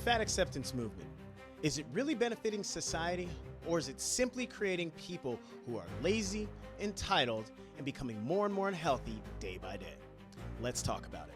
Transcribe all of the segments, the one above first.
fat acceptance movement, is it really benefiting society, or is it simply creating people who are lazy, entitled, and becoming more and more unhealthy day by day? Let's talk about it.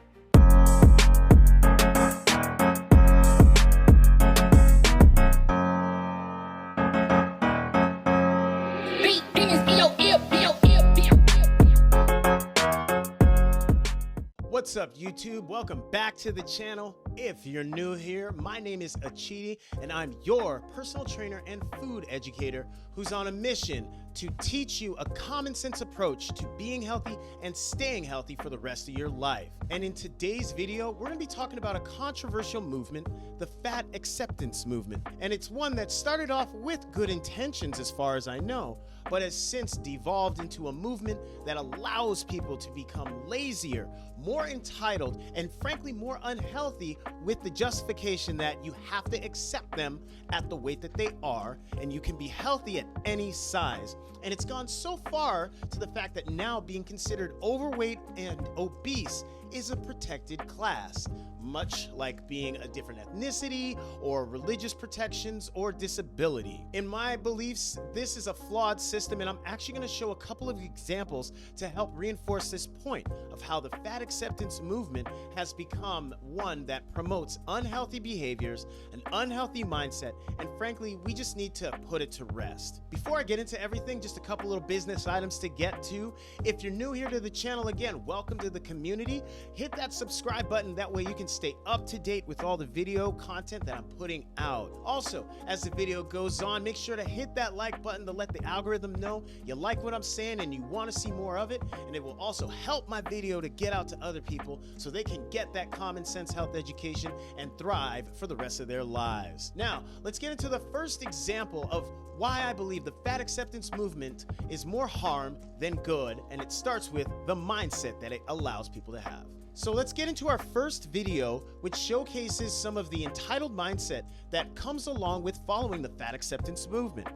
What's up, YouTube? Welcome back to the channel. If you're new here, my name is Achidi, and I'm your personal trainer and food educator who's on a mission to teach you a common sense approach to being healthy and staying healthy for the rest of your life. And in today's video, we're gonna be talking about a controversial movement, the fat acceptance movement. And it's one that started off with good intentions as far as I know, but has since devolved into a movement that allows people to become lazier, more entitled, and frankly more unhealthy, with the justification that you have to accept them at the weight that they are, and you can be healthy at any size. And it's gone so far to the fact that now being considered overweight and obese is a protected class, much like being a different ethnicity or religious protections or disability. In my beliefs, this is a flawed system, and I'm actually going to show a couple of examples to help reinforce this point of how the fat acceptance movement has become one that promotes unhealthy behaviors, an unhealthy mindset, and frankly, we just need to put it to rest. Before I get into everything, just a couple little business items to get to. If you're new here to the channel, again, welcome to the community. Hit that subscribe button, that way you can stay up to date with all the video content that I'm putting out. Also, as the video goes on, make sure to hit that like button to let the algorithm know you like what I'm saying and you want to see more of it, and it will also help my video to get out to other people so they can get that common sense health education and thrive for the rest of their lives. Now, let's get into the first example of why I believe the fat acceptance movement is more harm than good, and it starts with the mindset that it allows people to have. So let's get into our first video, which showcases some of the entitled mindset that comes along with following the fat acceptance movement.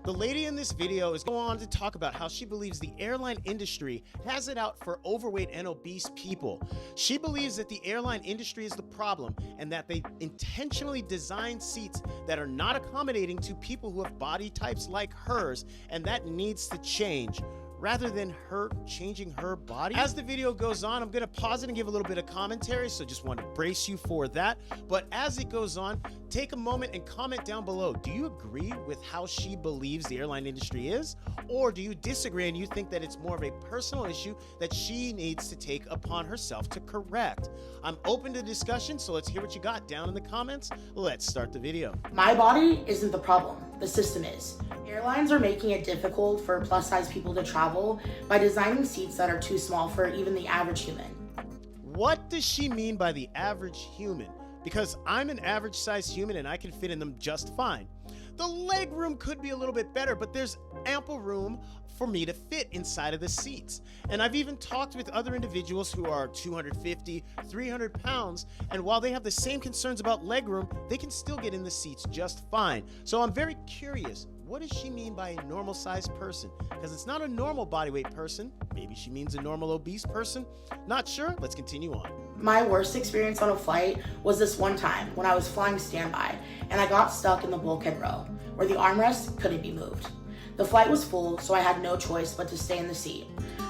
The lady in this video is going on to talk about how she believes the airline industry has it out for overweight and obese people. She believes that the airline industry is the problem and that they intentionally design seats that are not accommodating to people who have body types like hers, and that needs to change, rather than her changing her body. As the video goes on, I'm gonna pause it and give a little bit of commentary, so just want to brace you for that. But as it goes on, take a moment and comment down below. Do you agree with how she believes the airline industry is? Or do you disagree and you think that it's more of a personal issue that she needs to take upon herself to correct? I'm open to discussion, so let's hear what you got down in the comments. Let's start the video. My body isn't the problem, the system is. Airlines are making it difficult for plus size people to travel by designing seats that are too small for even the average human. What does she mean by the average human? Because I'm an average sized human and I can fit in them just fine. The leg room could be a little bit better, but there's ample room for me to fit inside of the seats. And I've even talked with other individuals who are 250, 300 pounds, and while they have the same concerns about leg room, they can still get in the seats just fine. So I'm very curious, what does she mean by a normal sized person? Because it's not a normal body weight person. Maybe she means a normal obese person. Not sure. Let's continue on. My worst experience on a flight was this one time when I was flying standby and I got stuck in the bulkhead row where the armrest couldn't be moved. The flight was full, so I had no choice but to stay in the seat.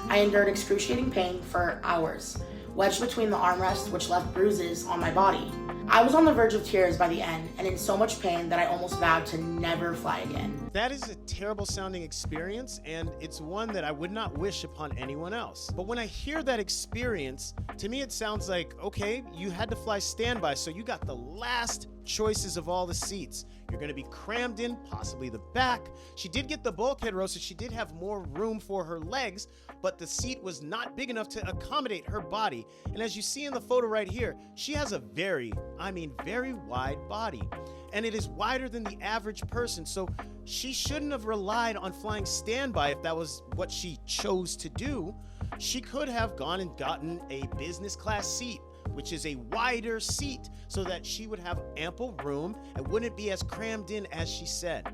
I endured excruciating pain for hours, wedged between the armrests, which left bruises on my body. I was on the verge of tears by the end and in so much pain that I almost vowed to never fly again. That is a terrible sounding experience, and it's one that I would not wish upon anyone else. But when I hear that experience, to me it sounds like, okay, you had to fly standby, so you got the last choices of all the seats. You're going to be crammed in, possibly the back. She did get the bulkhead row, so she did have more room for her legs, but the seat was not big enough to accommodate her body. And as you see in the photo right here, she has a very wide body, and it is wider than the average person. So she shouldn't have relied on flying standby if that was what she chose to do. She could have gone and gotten a business class seat, which is a wider seat, so that she would have ample room and wouldn't be as crammed in as she said.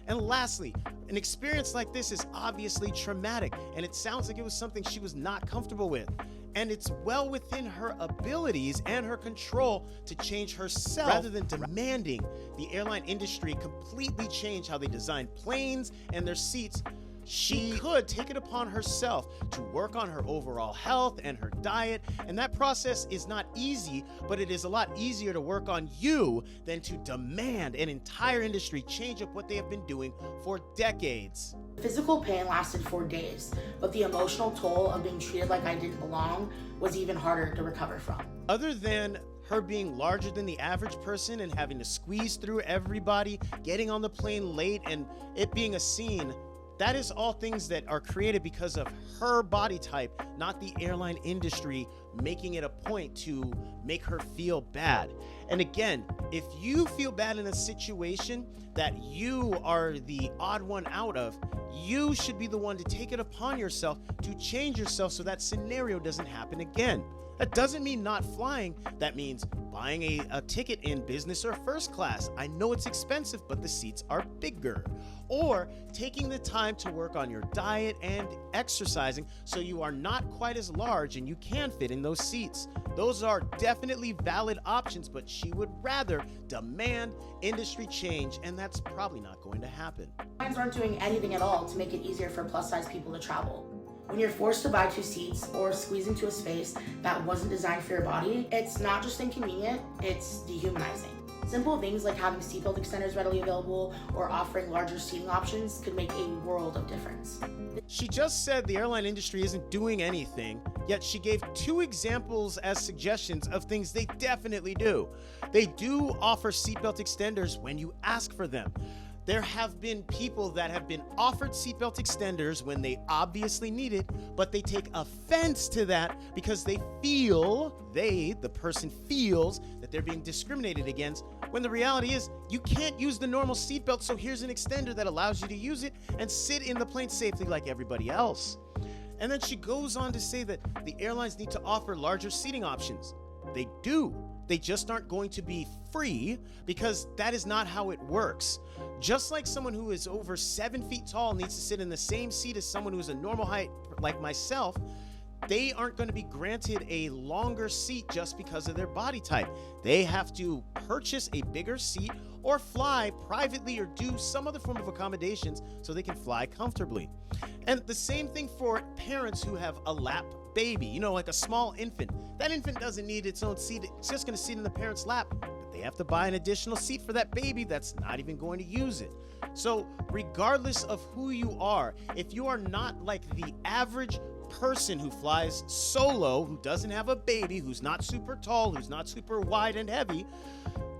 And lastly, an experience like this is obviously traumatic, and it sounds like it was something she was not comfortable with. And it's well within her abilities and her control to change herself rather than demanding the airline industry completely change how they design planes and their seats. She could take it upon herself to work on her overall health and her diet, and that process is not easy, but it is a lot easier to work on you than to demand an entire industry change up what they have been doing for decades. Physical pain lasted for days, but the emotional toll of being treated like I didn't belong was even harder to recover from. Other than her being larger than the average person and having to squeeze through everybody, getting on the plane late, and it being a scene, that is all things that are created because of her body type, not the airline industry making it a point to make her feel bad. And again, if you feel bad in a situation that you are the odd one out of, you should be the one to take it upon yourself to change yourself so that scenario doesn't happen again. That doesn't mean not flying. That means buying a ticket in business or first class. I know it's expensive, but the seats are bigger. Or taking the time to work on your diet and exercising so you are not quite as large and you can fit in those seats. Those are definitely valid options, but she would rather demand industry change, and that's probably not going to happen. Airlines aren't doing anything at all to make it easier for plus-size people to travel. When you're forced to buy 2 seats or squeeze into a space that wasn't designed for your body, it's not just inconvenient, it's dehumanizing. Simple things like having seatbelt extenders readily available or offering larger seating options could make a world of difference. She just said the airline industry isn't doing anything, yet she gave 2 examples as suggestions of things they definitely do. They do offer seatbelt extenders when you ask for them. There have been people that have been offered seatbelt extenders when they obviously need it, but they take offense to that because the person feels that they're being discriminated against, when the reality is you can't use the normal seatbelt, so here's an extender that allows you to use it and sit in the plane safely like everybody else. And then she goes on to say that the airlines need to offer larger seating options. They do. They just aren't going to be free because that is not how it works. Just like someone who is over 7 feet tall needs to sit in the same seat as someone who is a normal height like myself, they aren't going to be granted a longer seat just because of their body type. They have to purchase a bigger seat or fly privately or do some other form of accommodations so they can fly comfortably. And the same thing for parents who have a lap baby, like a small infant. That infant doesn't need its own seat. It's just going to sit in the parent's lap, but they have to buy an additional seat for that baby that's not even going to use it. So regardless of who you are, if you are not like the average person who flies solo, who doesn't have a baby, who's not super tall, who's not super wide and heavy,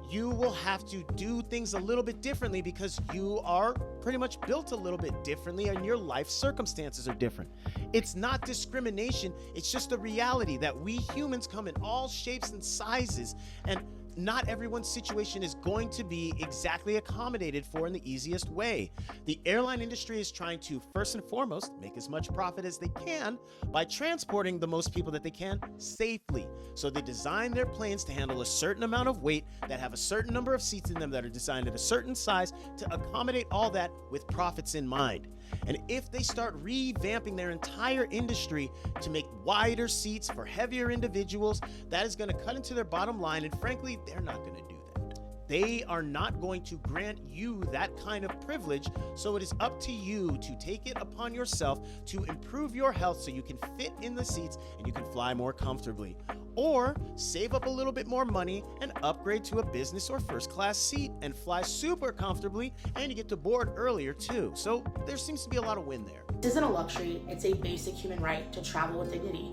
you will have to do things a little bit differently because you are pretty much built a little bit differently and your life circumstances are different. It's not discrimination, it's just a reality that we humans come in all shapes and sizes, and not everyone's situation is going to be exactly accommodated for in the easiest way. The airline industry is trying to, first and foremost, make as much profit as they can by transporting the most people that they can safely. So they design their planes to handle a certain amount of weight, that have a certain number of seats in them, that are designed at a certain size to accommodate all that with profits in mind. And if they start revamping their entire industry to make wider seats for heavier individuals, that is going to cut into their bottom line, and frankly, they're not going to do that. They are not going to grant you that kind of privilege, so it is up to you to take it upon yourself to improve your health so you can fit in the seats and you can fly more comfortably. Or save up a little bit more money and upgrade to a business or first class seat and fly super comfortably, and you get to board earlier too. So there seems to be a lot of win there. This isn't a luxury, it's a basic human right to travel with dignity.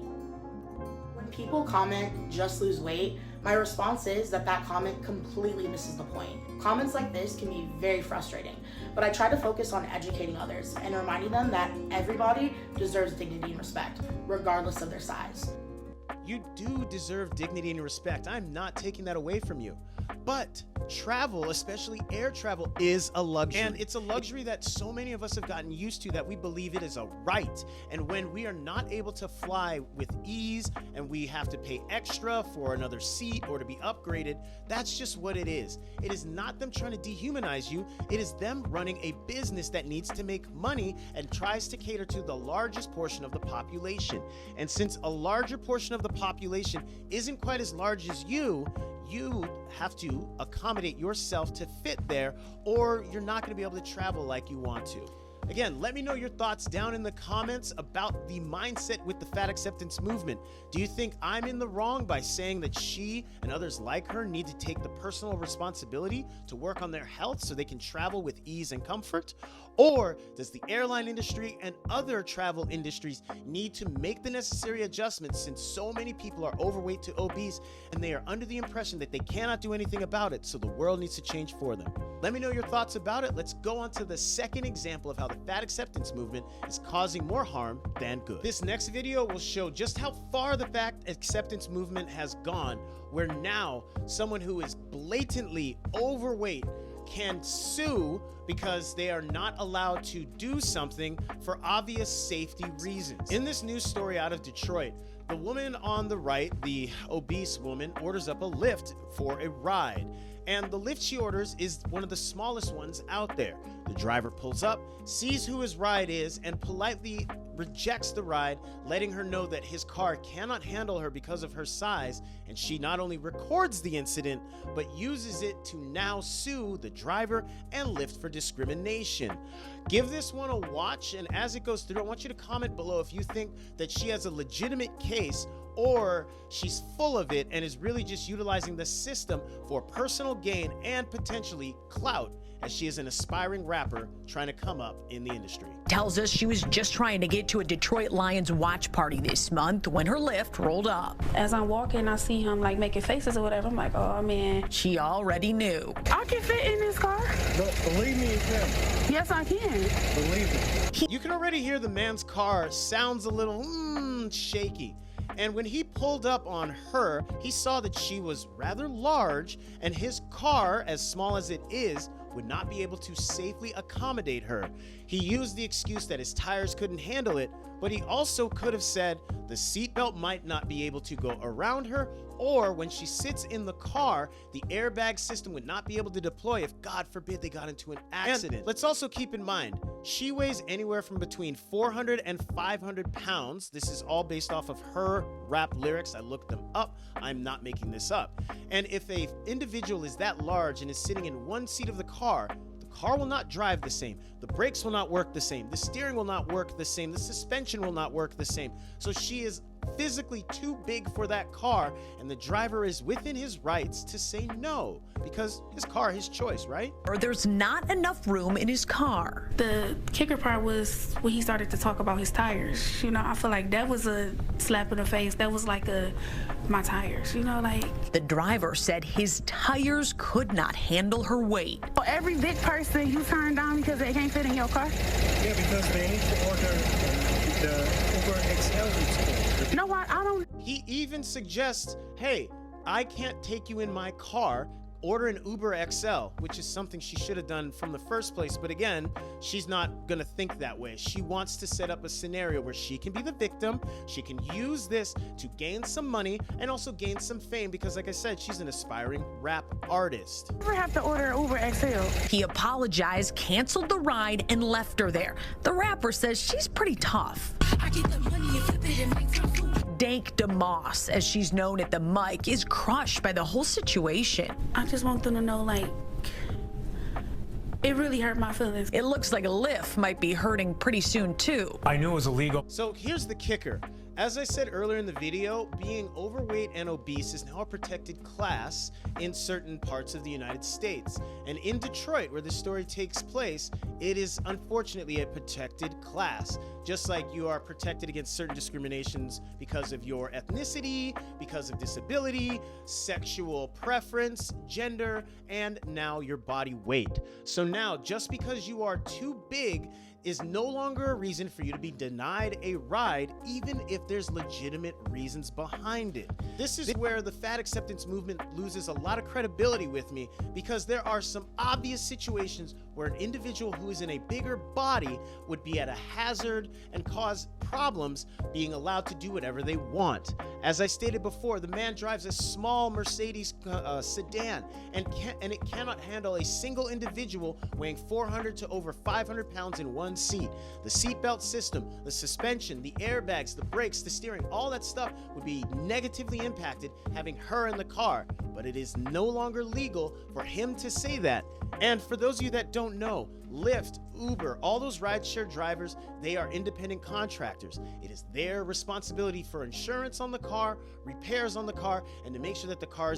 When people comment, just lose weight, my response is that comment completely misses the point. Comments like this can be very frustrating, but I try to focus on educating others and reminding them that everybody deserves dignity and respect, regardless of their size. You do deserve dignity and respect. I'm not taking that away from you. But travel, especially air travel, is a luxury. And it's a luxury that so many of us have gotten used to that we believe it is a right. And when we are not able to fly with ease and we have to pay extra for another seat or to be upgraded, that's just what it is. It is not them trying to dehumanize you. It is them running a business that needs to make money and tries to cater to the largest portion of the population. And since a larger portion of the population isn't quite as large as you have to accommodate yourself to fit there, or you're not going to be able to travel like you want to. Again, let me know your thoughts down in the comments about the mindset with the fat acceptance movement. Do you think I'm in the wrong by saying that she and others like her need to take the personal responsibility to work on their health so they can travel with ease and comfort? Or does the airline industry and other travel industries need to make the necessary adjustments since so many people are overweight to obese and they are under the impression that they cannot do anything about it, so the world needs to change for them? Let me know your thoughts about it. Let's go on to the second example of how the fat acceptance movement is causing more harm than good. This next video will show just how far the fat acceptance movement has gone, where now someone who is blatantly overweight can sue because they are not allowed to do something for obvious safety reasons. In this news story out of Detroit, the woman on the right, the obese woman, orders up a Lyft for a ride. And the Lyft she orders is one of the smallest ones out there. The driver pulls up, sees who his ride is, and politely rejects the ride, letting her know that his car cannot handle her because of her size, and she not only records the incident, but uses it to now sue the driver and Lyft for discrimination. Give this one a watch, and as it goes through, I want you to comment below if you think that she has a legitimate case or she's full of it and is really just utilizing the system for personal gain and potentially clout, as she is an aspiring rapper trying to come up in the industry. Tells us she was just trying to get to a Detroit Lions watch party this month when her Lyft rolled up. As I'm walking, I see him like making faces or whatever. I'm like, oh man. She already knew. I can fit in this car. But believe me, you can. Yes, I can. Believe me. You can already hear the man's car sounds a little shaky. And when he pulled up on her, he saw that she was rather large, and his car, as small as it is, would not be able to safely accommodate her. He used the excuse that his tires couldn't handle it, but he also could have said the seatbelt might not be able to go around her, or when she sits in the car, the airbag system would not be able to deploy if, God forbid, they got into an accident. And let's also keep in mind, she weighs anywhere from between 400 and 500 pounds. This is all based off of her rap lyrics. I looked them up. I'm not making this up. And if an individual is that large and is sitting in one seat of the car will not drive the same. The brakes will not work the same. The steering will not work the same. The suspension will not work the same. So she is physically too big for that car, and the driver is within his rights to say no, because his car, his choice, right? Or there's not enough room in his car. The kicker part was when he started to talk about his tires. You know, I feel like that was a slap in the face. That was like my tires, you know, like. The driver said his tires could not handle her weight. For every big person you turn down because they can't fit in your car? Yeah, because they need to order the Uber XL it's called. You know what? I don't. He even suggests, hey, I can't take you in my car. Order an Uber XL, which is something she should have done from the first place. But again, she's not going to think that way. She wants to set up a scenario where she can be the victim. She can use this to gain some money and also gain some fame because, like I said, she's an aspiring rap artist. Never have to order an Uber XL. He apologized, canceled the ride, and left her there. The rapper says she's pretty tough. I get the money and flip it and make some food. Dank DeMoss, as she's known at the mic, is crushed by the whole situation. I just want them to know, like, it really hurt my feelings. It looks like a Lyft might be hurting pretty soon, too. I knew it was illegal. So here's the kicker. As I said earlier in the video, being overweight and obese is now a protected class in certain parts of the United States. And in Detroit, where this story takes place, it is unfortunately a protected class. Just like you are protected against certain discriminations because of your ethnicity, because of disability, sexual preference, gender, and now your body weight. So now, just because you are too big is no longer a reason for you to be denied a ride, even if there's legitimate reasons behind it. This is where the fat acceptance movement loses a lot of credibility with me, because there are some obvious situations where an individual who is in a bigger body would be at a hazard and cause problems being allowed to do whatever they want. As I stated before, the man drives a small Mercedes sedan and it cannot handle a single individual weighing 400 to over 500 pounds in one seat. The seatbelt system, the suspension, the airbags, the brakes, the steering, all that stuff would be negatively impacted having her in the car, but it is no longer legal for him to say that. And for those of you that don't know, Lyft, Uber, all those rideshare drivers, they are independent contractors. It is their responsibility for insurance on the car, repairs on the car, and to make sure that the car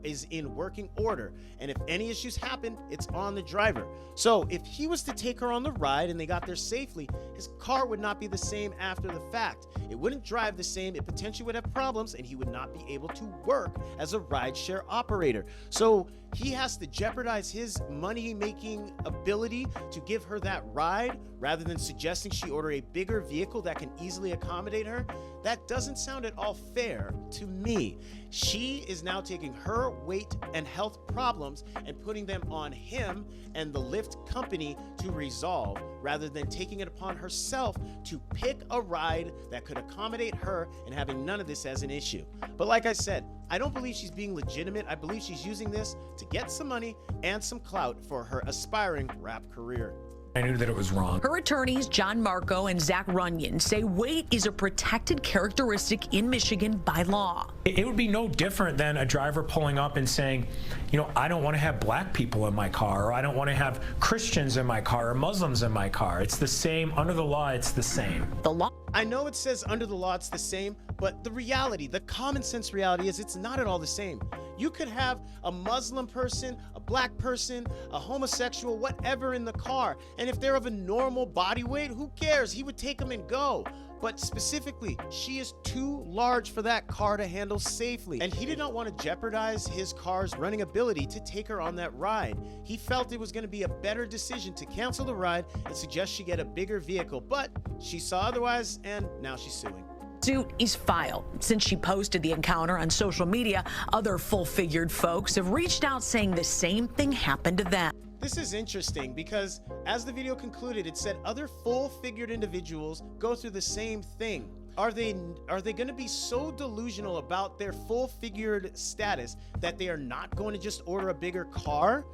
is in working order. And if any issues happen, it's on the driver. So if he was to take her on the ride and they got there safely, his car would not be the same after the fact. It wouldn't drive the same, it potentially would have problems, and he would not be able to work as a rideshare operator. So he has to jeopardize his money-making ability to give her that ride rather than suggesting she order a bigger vehicle that can easily accommodate her. That doesn't sound at all fair to me. She is now taking her weight and health problems and putting them on him and the Lyft company to resolve, rather than taking it upon herself to pick a ride that could accommodate her and having none of this as an issue. But like I said, I don't believe she's being legitimate. I believe she's using this to get some money and some clout for her aspiring rap career. I knew that it was wrong. Her attorneys, John Marco and Zach Runyon, say weight is a protected characteristic in Michigan by law. It would be no different than a driver pulling up and saying, you know, I don't want to have black people in my car, or I don't want to have Christians in my car or Muslims in my car. It's the same. Under the law, it's the same. The law. I know it says under the law it's the same, but the reality, the common sense reality is it's not at all the same. You could have a Muslim person, a black person, a homosexual, whatever in the car, and if they're of a normal body weight, who cares? He would take them and go. But specifically, she is too large for that car to handle safely. And he did not want to jeopardize his car's running ability to take her on that ride. He felt it was going to be a better decision to cancel the ride and suggest she get a bigger vehicle, but she saw otherwise, and now she's suing. Suit is filed. Since she posted the encounter on social media, other full-figured folks have reached out saying the same thing happened to them. This is interesting because as the video concluded, it said other full-figured individuals go through the same thing. Are they going to be so delusional about their full-figured status that they are not going to just order a bigger car?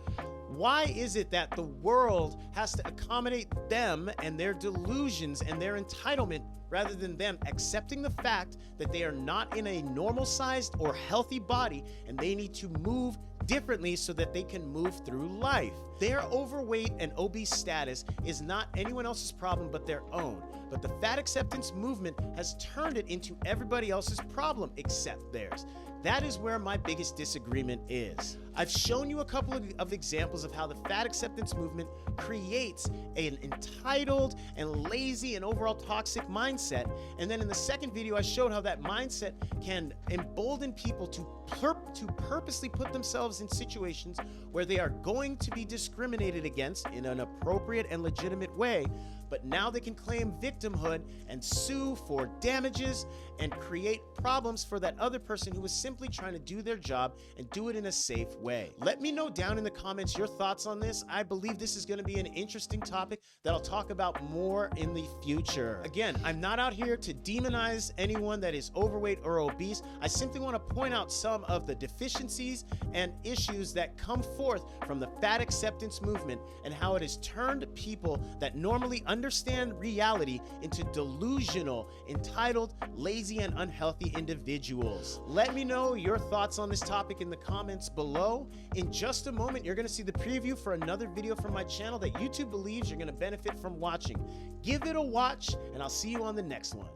Why is it that the world has to accommodate them and their delusions and their entitlement rather than them accepting the fact that they are not in a normal-sized or healthy body and they need to move differently so that they can move through life? Their overweight and obese status is not anyone else's problem but their own. But the fat acceptance movement has turned it into everybody else's problem except theirs. That is where my biggest disagreement is. I've shown you a couple of examples of how the fat acceptance movement creates an entitled and lazy and overall toxic mindset. And then in the second video, I showed how that mindset can embolden people to purposely put themselves in situations where they are going to be discriminated against in an appropriate and legitimate way. But now they can claim victimhood and sue for damages and create problems for that other person who is simply trying to do their job and do it in a safe way. Let me know down in the comments your thoughts on this. I believe this is going to be an interesting topic that I'll talk about more in the future. Again, I'm not out here to demonize anyone that is overweight or obese. I simply want to point out some of the deficiencies and issues that come forth from the fat acceptance movement and how it has turned people that normally understand reality into delusional, entitled, lazy, and unhealthy individuals. Let me know your thoughts on this topic in the comments below. In just a moment, you're going to see the preview for another video from my channel that YouTube believes you're going to benefit from watching. Give it a watch, and I'll see you on the next one.